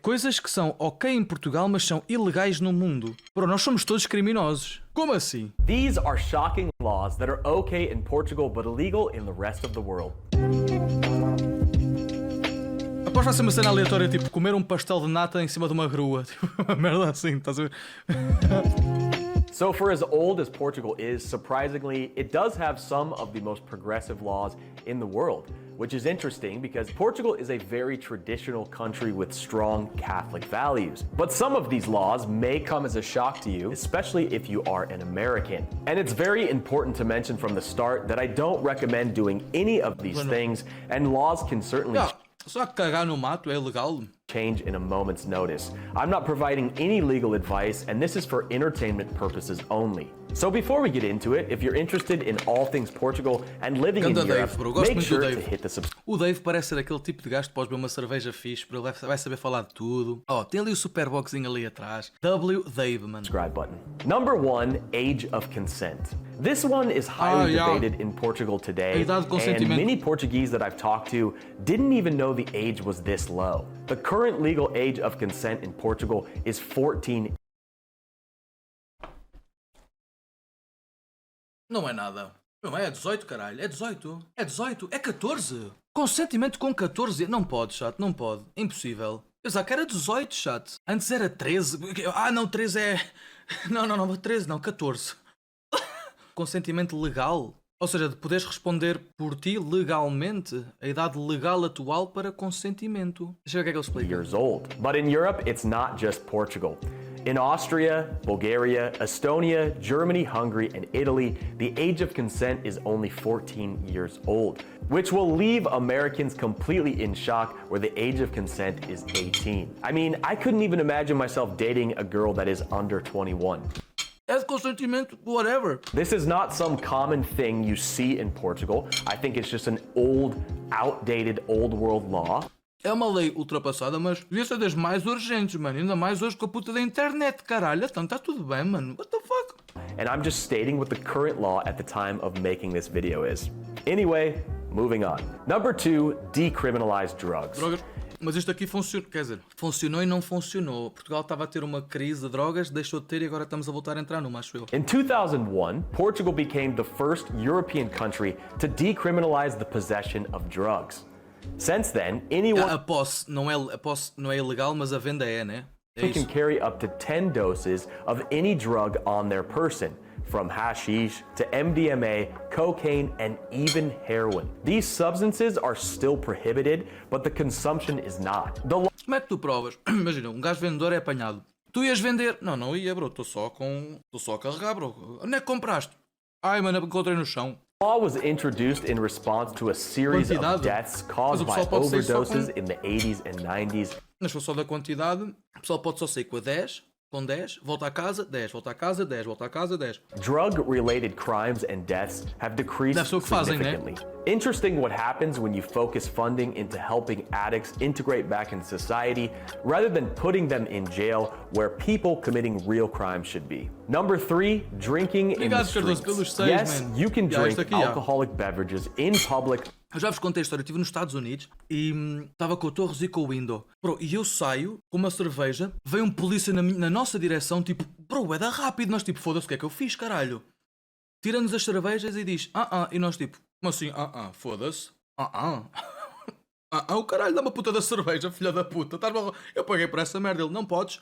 Coisas que são ok em Portugal, mas são ilegais no mundo. Bro, nós somos todos criminosos. Como assim? These are shocking laws that are okay in Portugal but illegal in the rest of the world. Após vai ser uma cena aleatória, tipo comer um pastel de nata em cima de uma grua. Tipo, uma merda assim, estás a ver? So for as old as Portugal is, surprisingly, it does have some of the most progressive laws in the world, which is interesting because Portugal is a very traditional country with strong Catholic values. But some of these laws may come as a shock to you, especially if you are an American. And it's very important to mention from the start that I don't recommend doing any of these things, and laws can certainly só cagar no mato é ilegal? Change in a moment's notice. I'm not providing any legal advice, and this is for entertainment purposes only. So before we get into it, if you're interested in all things Portugal and living in Europe, make sure to hit the subscribe. O Dave parece ser aquele tipo de gajo que pode beber uma cerveja fixe, ele vai saber falar de tudo. Oh, tem ali o superboxinho ali atrás. W Dave, mano. Subscribe button. Number 1, age of consent. This one is highly debated in Portugal today, and many Portuguese that I've talked to didn't even know the age was this low. The current legal age of consent in Portugal is 14. Não é nada. Não é 18, caralho. É 18. É 18. É 14. Consentimento com 14. Não pode, chato. Não pode. Impossível. Eu já que era 18, chato. Antes era 13. Ah, não, 13 é... Não, 13 não, 14. Consentimento legal. Ou seja, de poderes responder por ti legalmente. A idade legal atual para consentimento. Deixa eu ver o que é que ele explica. Years old. But in Europe, it's not just Portugal. In Austria, Bulgaria, Estonia, Germany, Hungary, and Italy, the age of consent is only 14 years old, which will leave Americans completely in shock where the age of consent is 18. I mean, I couldn't even imagine myself dating a girl that is under 21. É consentimento, whatever. This is not some common thing you see in Portugal. I think it's just an old, outdated, old world law. É uma lei ultrapassada, mas devia ser das mais urgentes, mano. Ainda mais hoje com a puta da internet, caralho. Então tá tudo bem, mano. What the fuck? And I'm just stating what the current law at the time of making this video is. Anyway, moving on. Number 2, decriminalize drugs. Drogas. Mas isto aqui funcionou, quer dizer, funcionou e não funcionou. Portugal estava a ter uma crise de drogas, deixou de ter e agora estamos a voltar a entrar numa, acho eu. In 2001, Portugal became the first European country to decriminalize the possession of drugs. Since then, anyone a posse não é ilegal, mas a venda é, né? É can carry up to 10 doses of any drug on their person, from hashish to MDMA, cocaine, and even heroin. These substances are still prohibited, but the consumption is not. Como é que tu provas? Imagina, um gajo vendedor é apanhado. Tu ias vender? Não ia, bro. Estou só a carregar, bro. Onde é que compraste? Ai, mano, encontrei no chão. The law was introduced in response to a series of deaths caused by overdoses in the 80s and 90s. Mas foi só da quantidade, o pessoal pode só sair com a 10, com 10, volta a casa, 10, volta a casa, 10, volta a casa, 10. Drug-related crimes and deaths have decreased significantly. Interesting what happens when you focus funding into helping addicts integrate back in society rather than putting them in jail where people committing real crimes should be. Number 3, drinking in the streets. Yes, you can drink alcoholic beverages in public. Eu já vos contei a história, eu estive nos Estados Unidos e estava com o Torres e com o Window. Bro, e eu saio com uma cerveja, veio um polícia na nossa direção, tipo, bro, é da rápido. Nós tipo, foda-se, o que é que eu fiz, caralho? Tira-nos as cervejas e diz, e nós tipo, como assim, foda-se, o caralho, dá uma puta da cerveja, filha da puta. Eu paguei por essa merda, ele, não podes.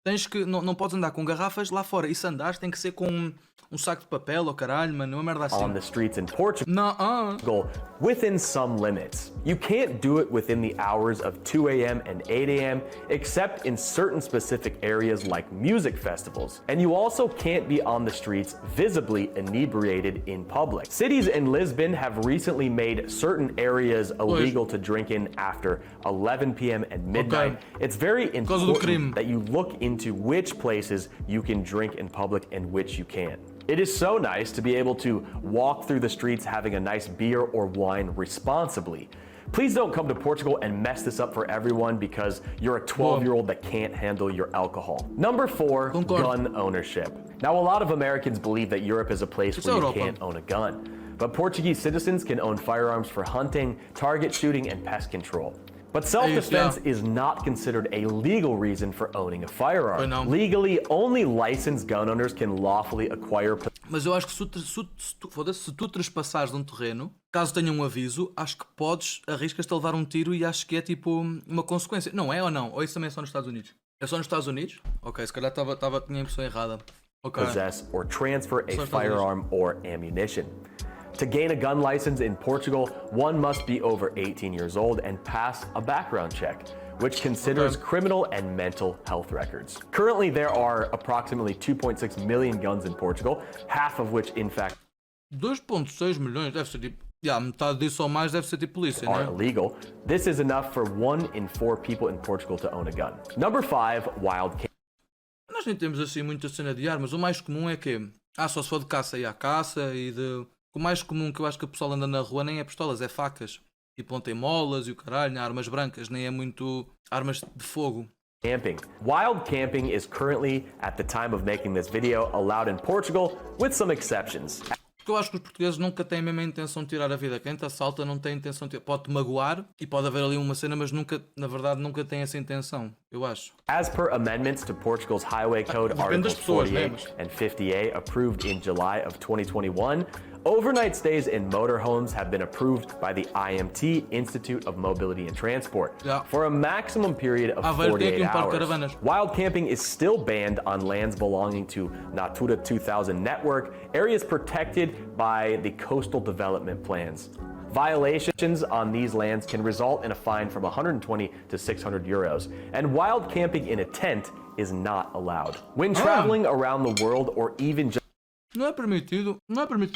Tens que, não podes andar com garrafas lá fora. E se andares, tem que ser com um saco de papel, ou caralho, mano, uma merda assim. On the streets in Portugal, within some limits. You can't do it within the hours of 2 a.m. and 8 a.m. except in certain specific areas like music festivals. And you also can't be on the streets visibly inebriated in public. Cities in Lisbon have recently made certain areas illegal to drink in after 11 p.m. and midnight. It's very important that you look into which places you can drink in public and which you can't. It is so nice to be able to walk through the streets having a nice beer or wine responsibly. Please don't come to Portugal and mess this up for everyone because you're a 12-year-old that can't handle your alcohol. Number 4, gun ownership. Now, a lot of Americans believe that Europe is a place where you can't own a gun. But Portuguese citizens can own firearms for hunting, target shooting, and pest control. But self-defense is not considered a legal reason for owning a firearm. Pois não. Legally, only licensed gun owners can lawfully acquire. Mas eu acho que se tu trespassares de um terreno, caso tenha um aviso, acho que arriscas-te a levar um tiro e acho que é tipo uma consequência. Não é ou não? Ou isso também é só nos Estados Unidos? É só nos Estados Unidos? Ok, se calhar tinha a impressão errada. Okay. Possess or transfer a firearm or ammunition. To gain a gun license in Portugal, one must be over 18 years old and pass a background check, which considers criminal and mental health records. Currently, there are approximately 2.6 million guns in Portugal, half of which, in fact, 2.6 milhões deve ser tipo... metade disso ou mais deve ser tipo polícia, are né? illegal. This is enough for 1 in 4 people in Portugal to own a gun. Number 5, wild camping. Nós nem temos assim muita cena de armas. O mais comum é que... só se for de caça e há caça e de... O mais comum que eu acho que o pessoal anda na rua nem é pistolas, é facas. Tipo, ontem molas e o caralho, armas brancas, nem é muito armas de fogo. Camping. Wild camping is currently, at the time of making this video, allowed in Portugal, with some exceptions. Porque eu acho que os portugueses nunca têm a mesma intenção de tirar a vida. Quem te assalta não tem intenção de tirar. Pode-te magoar e pode haver ali uma cena, mas nunca, na verdade, nunca tem essa intenção, eu acho. As per amendments to Portugal's Highway Code, Articles 48 and 50A, approved in July of 2021, overnight stays in motorhomes have been approved by the IMT, Institute of Mobility and Transport, for a maximum period of 48 hours. Wild camping is still banned on lands belonging to Natura 2000 network, areas protected by the coastal development plans. Violations on these lands can result in a fine from 120 to 600 euros, and wild camping in a tent is not allowed. When traveling around the world or even não é permitido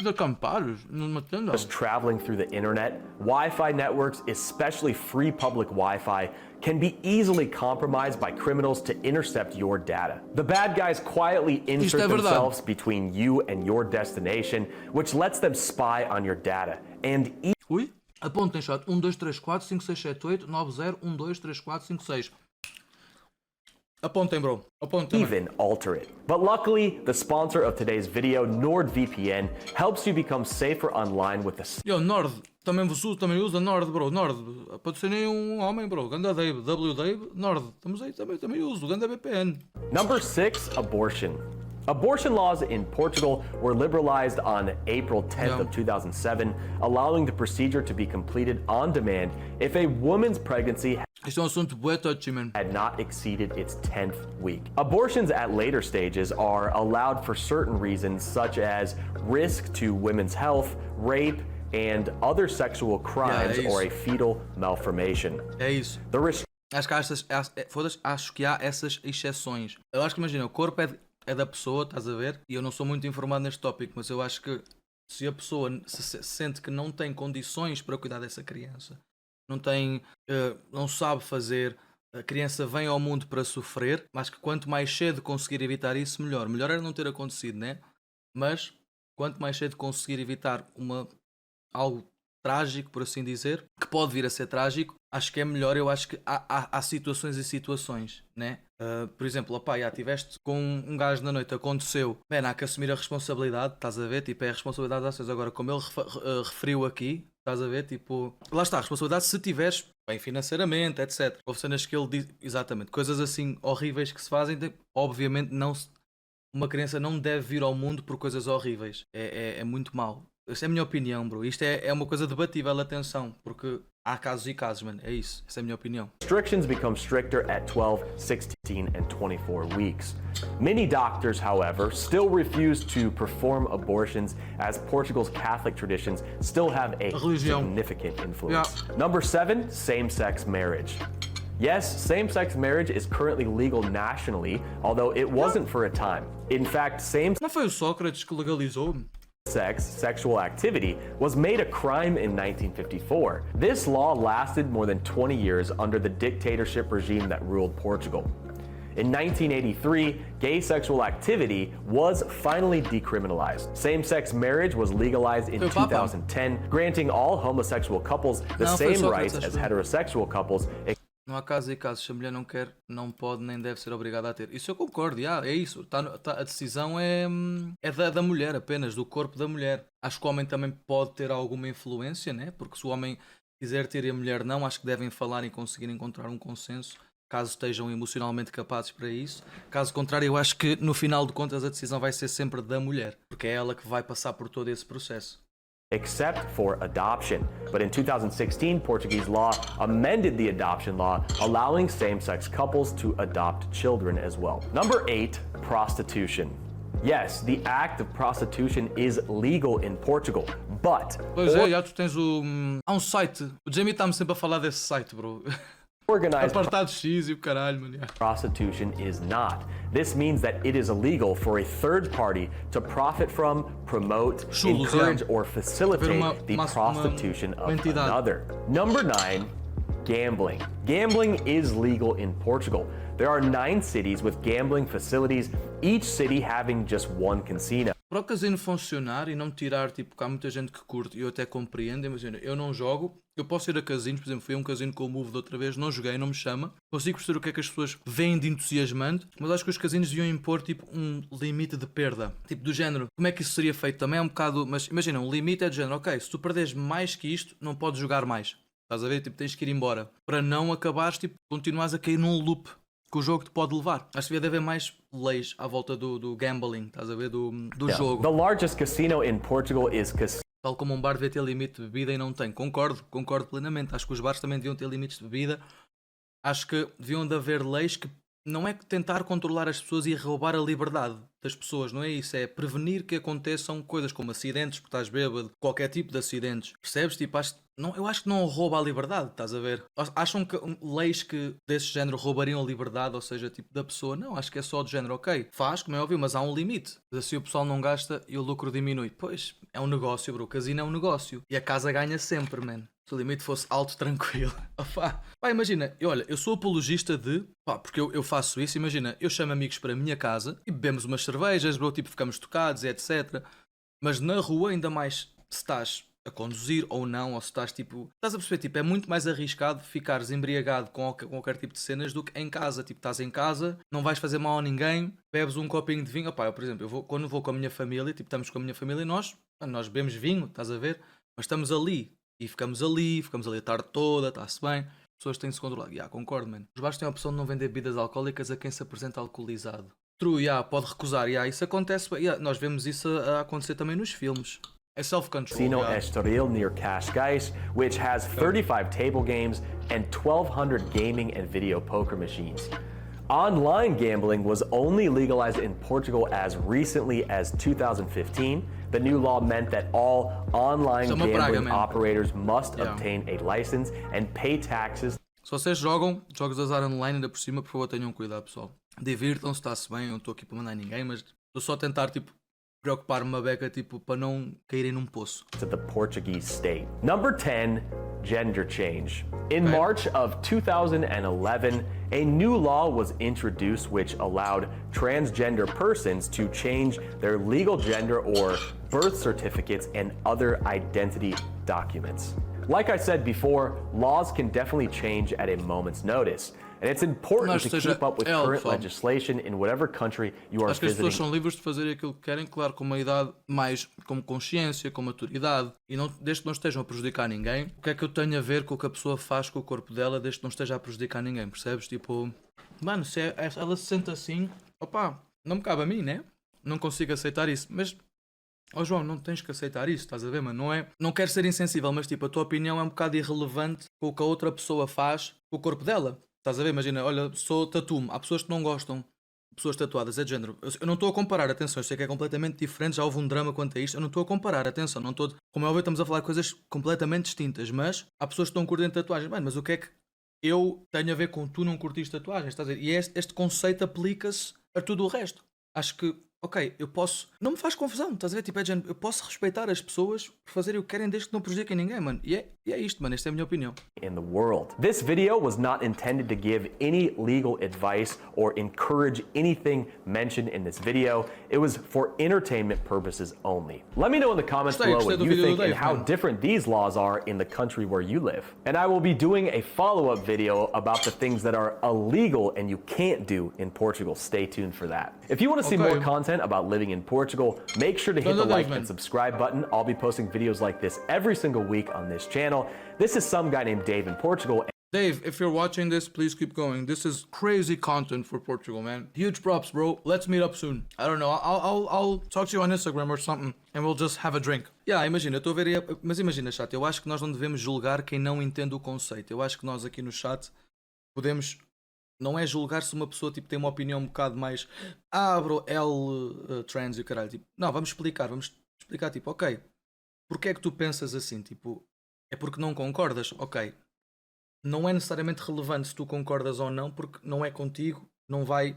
acampar numa tenda. Just traveling through the internet, Wi-Fi networks, especially free public Wi-Fi, can be easily compromised by criminals to intercept your data. The bad guys quietly insert themselves between you and your destination, which lets them spy on your data. And Ui, apontem chat 1, 2, 3, 4, 5, 6, 7, 8, 9, 0, 1, 2, 3, 4, 5, 6. Apontem, bro. Apontem. Even alter it. But luckily, the sponsor of today's video, NordVPN, helps you become safer online with the... Nord, também usa Nord, bro. Nord, pode ser nem um homem, bro. Ganda Dave, Dave, Nord. Estamos aí, também uso, Ganda VPN. Number 6, abortion. Abortion laws in Portugal were liberalized on April 10th of 2007, allowing the procedure to be completed on demand if a woman's pregnancy Isto é um assunto bué touchy, man. had not exceeded its 10th week. Abortions at later stages are allowed for certain reasons, such as risk to women's health, rape, and other sexual crimes or a fetal malformation. É isso. Acho que há essas exceções. Eu acho que, imagina, o corpo é da pessoa, estás a ver? E eu não sou muito informado neste tópico, mas eu acho que se a pessoa se sente que não tem condições para cuidar dessa criança, não sabe fazer, a criança vem ao mundo para sofrer, mas que quanto mais cedo conseguir evitar isso, melhor. Melhor era não ter acontecido, né? Mas quanto mais cedo conseguir evitar algo trágico, por assim dizer, que pode vir a ser trágico, acho que é melhor. Eu acho que há situações e situações, né? Por exemplo, tiveste com um gajo na noite, aconteceu, há que assumir a responsabilidade, estás a ver? Tipo, é a responsabilidade das pessoas. Agora, como ele referiu aqui, estás a ver? Tipo, lá está, a responsabilidade se tiveres bem financeiramente, etc. Houve cenas que ele diz, exatamente, coisas assim horríveis que se fazem, obviamente uma criança não deve vir ao mundo por coisas horríveis. É muito mau. Essa é a minha opinião, bro. Isto é uma coisa debatível, atenção, porque há casos e casos, mano. É isso. Essa é a minha opinião. Restrictions become stricter at 12, 16, and 24 weeks. Many doctors, however, still refuse to perform abortions as Portugal's Catholic traditions still have a significant influence. Number 7, same-sex marriage. Yes, same-sex marriage is currently legal nationally, although it wasn't for a time. In fact, Não foi o Sócrates que legalizou? Sexual activity was made a crime in 1954. This law lasted more than 20 years under the dictatorship regime that ruled Portugal. In 1983, gay sexual activity was finally decriminalized. Same-sex marriage was legalized in 2010, granting all homosexual couples the same rights as heterosexual couples. Não há casos e casos. Se a mulher não quer, não pode nem deve ser obrigada a ter. Isso eu concordo, é isso. A decisão é da mulher apenas, do corpo da mulher. Acho que o homem também pode ter alguma influência, né? Porque se o homem quiser ter e a mulher não, acho que devem falar e conseguir encontrar um consenso, caso estejam emocionalmente capazes para isso. Caso contrário, eu acho que no final de contas a decisão vai ser sempre da mulher, porque é ela que vai passar por todo esse processo. Except for adoption. But in 2016, Portuguese law amended the adoption law, allowing same-sex couples to adopt children as well. Number 8, prostitution. Yes, the act of prostitution is legal in Portugal, but... Pois é, já tu tens o... Há um site, o Jamie está-me sempre a falar desse site, bro. Organized Apartado X e o caralho, mano. prostitution is not. This means that it is illegal for a third party to profit from, promote, Chulos, encourage, yeah. or facilitate the prostitution of another. Number 9, gambling. Gambling is legal in Portugal. There are 9 cities with gambling facilities, each city having just one casino. Para o casino funcionar e não me tirar, tipo, que há muita gente que curte e eu até compreendo, imagina, eu não jogo, eu posso ir a casinos, por exemplo, fui a um casino com o Mundo da outra vez, não joguei, não me chama, consigo perceber o que é que as pessoas veem de entusiasmante, mas acho que os casinos deviam impor, tipo, um limite de perda, tipo, do género, como é que isso seria feito também é um bocado, mas imagina, um limite é do género, ok, se tu perdes mais que isto, não podes jogar mais, estás a ver, tipo, tens que ir embora, para não acabares, tipo, continuares a cair num loop que o jogo te pode levar. Acho que devia haver mais leis à volta do gambling, estás a ver, do jogo. The largest casino in Portugal is Tal como um bar devia ter limite de bebida e não tem. Concordo plenamente. Acho que os bares também deviam ter limites de bebida. Acho que deviam de haver leis que não é que tentar controlar as pessoas e roubar a liberdade das pessoas, não é isso? É prevenir que aconteçam coisas como acidentes, porque estás bêbado, qualquer tipo de acidentes. Percebes? Tipo, eu acho que não rouba a liberdade, estás a ver? Acham que leis que desse género roubariam a liberdade, ou seja, tipo da pessoa? Não, acho que é só do género, ok, faz, como é óbvio, mas há um limite. Assim o pessoal não gasta e o lucro diminui. Pois, é um negócio, bro. O casino é um negócio. E a casa ganha sempre, man. Se o limite fosse alto, tranquilo. Pá, imagina, eu sou apologista de... Pá, porque eu faço isso, imagina, eu chamo amigos para a minha casa e bebemos umas cervejas, bro, tipo, ficamos tocados, etc. Mas na rua, ainda mais, se estás a conduzir ou não, ou se estás, tipo... Estás a perceber, tipo, é muito mais arriscado ficares embriagado com qualquer tipo de cenas do que em casa. Tipo, estás em casa, não vais fazer mal a ninguém, bebes um copinho de vinho. Opá, eu, por exemplo, quando vou com a minha família, tipo, estamos com a minha família e nós bebemos vinho, estás a ver? Mas estamos ali. E ficamos ali a tarde toda, está-se bem. As pessoas têm de se controlar. Concordo, mano. Os bares têm a opção de não vender bebidas alcoólicas a quem se apresenta alcoolizado. True, pode recusar. Isso acontece. Nós vemos isso a acontecer também nos filmes. É self-control. Casino Estoril near Cascais, which has 35 table games and 1,200 gaming and video poker machines. Online gambling was only legalized in Portugal as recently as 2015. The new law meant that all online gambling operators must obtain a license and pay taxes. Se vocês jogam jogos de azar online, ainda por cima, por favor, tenham cuidado, pessoal. Divirtam-se, está-se bem, eu não estou aqui para mandar ninguém, mas estou só a tentar, tipo, preocupar-me uma beca, tipo, para não caírem num poço. To the Portuguese state. Number 10, gender change. In March of 2011, a new law was introduced which allowed transgender persons to change their legal gender or birth certificates and other identity documents. Like I said before, laws can definitely change at a moment's notice. And it's important to keep up with current legislation in whatever country you are visiting. Acho que as pessoas são livres de fazer aquilo que querem, claro, com uma idade mais, com consciência, com maturidade, e não, desde que não estejam a prejudicar ninguém. O que é que eu tenho a ver com o que a pessoa faz com o corpo dela, desde que não esteja a prejudicar ninguém, percebes? Tipo, mano, se ela se sente assim, opá, não me cabe a mim, né? Não consigo aceitar isso, mas... João, não tens que aceitar isso, estás a ver, mano? Não quero ser insensível, mas tipo, a tua opinião é um bocado irrelevante com o que a outra pessoa faz com o corpo dela. Estás a ver? Imagina, olha, sou tatu-me. Há pessoas que não gostam de pessoas tatuadas, é de género. Eu não estou a comparar, atenção, eu sei que é completamente diferente, já houve um drama quanto a isto. Eu não estou a comparar, atenção, não estou... Como é óbvio, estamos a falar de coisas completamente distintas, mas há pessoas que estão curtindo tatuagens. Mano, mas o que é que eu tenho a ver com tu não curtiste tatuagens? Estás a ver? E este conceito aplica-se a tudo o resto. Acho que, ok, eu posso... Não me faz confusão, estás a ver? Tipo, é de género, eu posso respeitar as pessoas por fazerem o que querem desde que não prejudiquem ninguém, mano. E é isto, mano. Esta é a minha opinião. In the world. This video was not intended to give any legal advice or encourage anything mentioned in this video. It was for entertainment purposes only. Let me know in the comments below what you think and how different these laws are in the country where you live. And I will be doing a follow-up video about the things that are illegal and you can't do in Portugal. Stay tuned for that. If you want to see more content content about living in Portugal, make sure to hit the like and subscribe button. I'll be posting videos like this every single week on this channel. This is some guy named Dave in Portugal. Dave, if you're watching this, please keep going. This is crazy content for Portugal, man. Huge props, bro. Let's meet up soon. I don't know. I'll talk to you on Instagram or something and we'll just have a drink. Yeah, imagina, eu estou a ver aí, mas imagina, chat, eu acho que nós não devemos julgar quem não entende o conceito. Eu acho que nós aqui no chat podemos, não é julgar se uma pessoa tipo tem uma opinião um bocado mais, bro, trans e o caralho, tipo, não, vamos explicar tipo, ok, porque é que tu pensas assim, tipo, é porque não concordas, ok. Não é necessariamente relevante se tu concordas ou não, porque não é contigo, não vai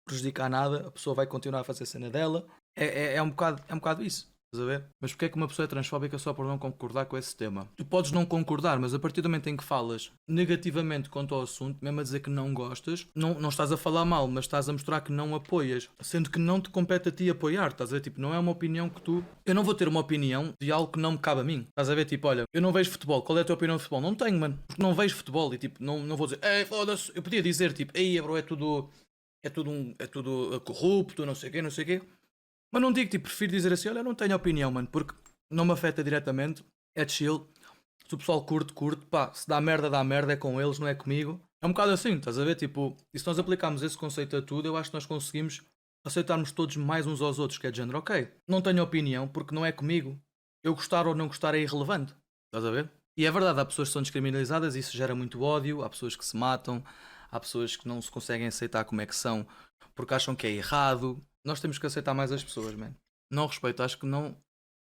prejudicar nada, a pessoa vai continuar a fazer a cena dela. É um bocado isso, estás a ver? Mas porque é que uma pessoa é transfóbica só por não concordar com esse tema? Tu podes não concordar, mas a partir do momento em que falas negativamente quanto ao assunto, mesmo a dizer que não gostas, não estás a falar mal, mas estás a mostrar que não apoias, sendo que não te compete a ti apoiar, estás a ver? Tipo, não é uma opinião que tu... Eu não vou ter uma opinião de algo que não me cabe a mim, estás a ver? Tipo, olha, eu não vejo futebol, qual é a tua opinião de futebol? Não tenho, mano, porque não vejo futebol e tipo, não vou dizer, ei, foda-se, eu podia dizer tipo, ei, bro, é tudo corrupto, não sei o quê. Mas não digo, tipo, prefiro dizer assim, olha, eu não tenho opinião, mano, porque não me afeta diretamente, é chill, se o pessoal curte, pá, se dá merda, é com eles, não é comigo. É um bocado assim, estás a ver, tipo, e se nós aplicarmos esse conceito a tudo, eu acho que nós conseguimos aceitarmos todos mais uns aos outros, que é de género, ok, não tenho opinião, porque não é comigo, eu gostar ou não gostar é irrelevante, estás a ver? E é verdade, há pessoas que são descriminalizadas, isso gera muito ódio, há pessoas que se matam, há pessoas que não se conseguem aceitar como é que são, porque acham que é errado. Nós temos que aceitar mais as pessoas, man. Não respeito, acho que não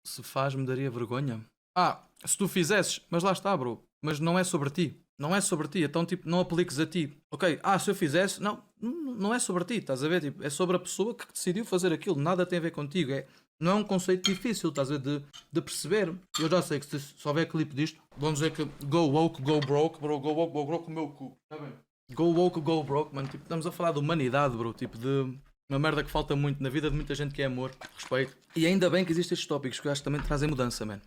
se faz, me daria vergonha. Se tu fizesses, mas lá está, bro. Mas não é sobre ti. Não é sobre ti, então tipo, não apliques a ti. Ok, se eu fizesse, não é sobre ti, estás a ver? Tipo, é sobre a pessoa que decidiu fazer aquilo, nada tem a ver contigo. Não é um conceito difícil, estás a ver, de perceber. Eu já sei que se houver clipe disto, vão dizer que go woke, go broke, bro, go woke, go broke o meu cu. Está bem? Go woke, go broke, mano. Tipo, estamos a falar de humanidade, bro, tipo de... Uma merda que falta muito na vida de muita gente que é amor, respeito. E ainda bem que existem estes tópicos que eu acho que também trazem mudança, man.